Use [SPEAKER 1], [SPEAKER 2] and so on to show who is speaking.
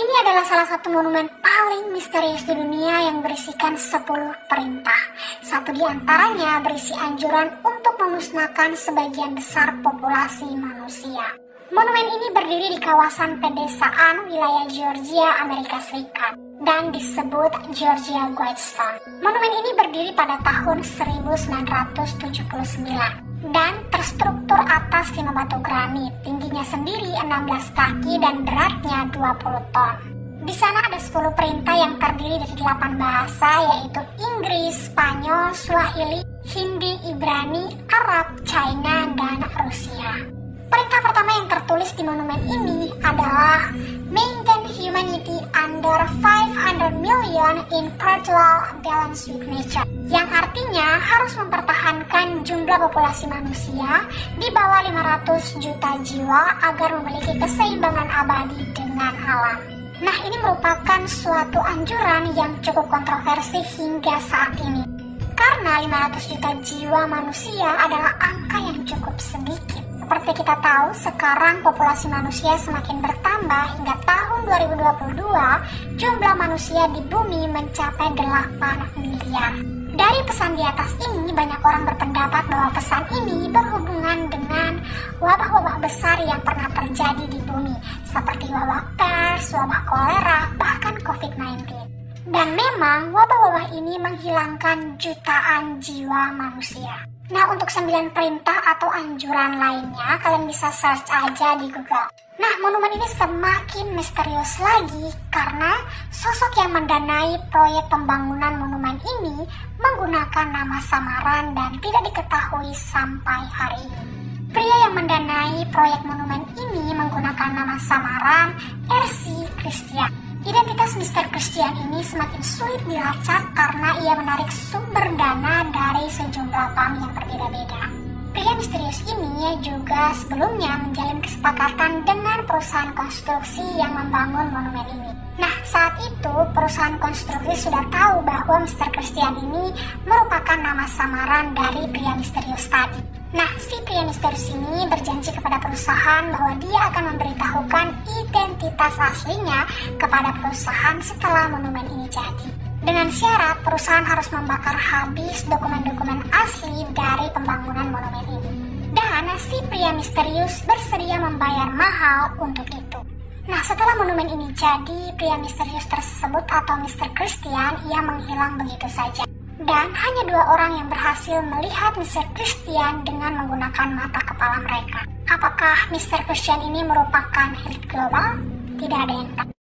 [SPEAKER 1] Ini adalah salah satu monumen paling misterius di dunia yang berisikan 10 perintah. Satu di antaranya berisi anjuran untuk memusnahkan sebagian besar populasi manusia. Monumen ini berdiri di kawasan pedesaan wilayah Georgia, Amerika Serikat, dan disebut Georgia Guidestone. Monumen ini berdiri pada tahun 1979 dan terstruktur atas 5 batu granit, tingginya sendiri 16 kaki dan beratnya 20 ton. Di sana ada 10 perintah yang terdiri dari 8 bahasa, yaitu Inggris, Spanyol, Swahili, Hindi, Ibrani, Arab, China, dan Rusia. Perintah pertama yang tertulis di monumen ini adalah maintain humanity under 500 million in perpetual balance with nature, yang artinya harus mempertahankan jumlah populasi manusia di bawah 500 juta jiwa agar memiliki keseimbangan abadi dengan alam. Nah, ini merupakan suatu anjuran yang cukup kontroversi hingga saat ini, karena 500 juta jiwa manusia adalah angka yang cukup sedikit. Seperti kita tahu, sekarang populasi manusia semakin bertambah hingga tahun 2022, jumlah manusia di bumi mencapai 8 miliar. Dari pesan di atas ini, banyak orang berpendapat bahwa pesan ini berhubungan dengan wabah-wabah besar yang pernah terjadi di bumi, seperti wabah pers, wabah kolera, bahkan COVID-19. Dan memang wabah-wabah ini menghilangkan jutaan jiwa manusia. Nah, untuk 9 perintah atau anjuran lainnya, kalian bisa search aja di Google. Nah, monumen ini semakin misterius lagi karena sosok yang mendanai proyek pembangunan monumen ini menggunakan nama samaran dan tidak diketahui sampai hari ini. Pria yang mendanai proyek monumen ini menggunakan nama samaran R.C. Christian. Identitas Mr. Christian ini semakin sulit dilacak karena ia menarik sumber dana dari sejumlah bank yang berbeda-beda. Pria misterius ini juga sebelumnya menjalin kesepakatan dengan perusahaan konstruksi yang membangun monumen ini. Nah, saat itu perusahaan konstruksi sudah tahu bahwa Mr. Christian ini merupakan nama samaran dari pria misterius tadi. Nah, si pria misterius ini berjanji kepada perusahaan bahwa dia akan memberitahukan identitas aslinya kepada perusahaan setelah monumen ini jadi. Dengan syarat, perusahaan harus membakar habis dokumen-dokumen asli dari pembangunan monumen ini. Dan si pria misterius bersedia membayar mahal untuk itu. Nah, setelah monumen ini jadi, pria misterius tersebut atau Mr. Christian, ia menghilang begitu saja. Dan hanya 2 orang yang berhasil melihat Mr. Christian dengan menggunakan mata kepala mereka. Apakah Mr. Christian ini merupakan elit global? Tidak ada yang tahu.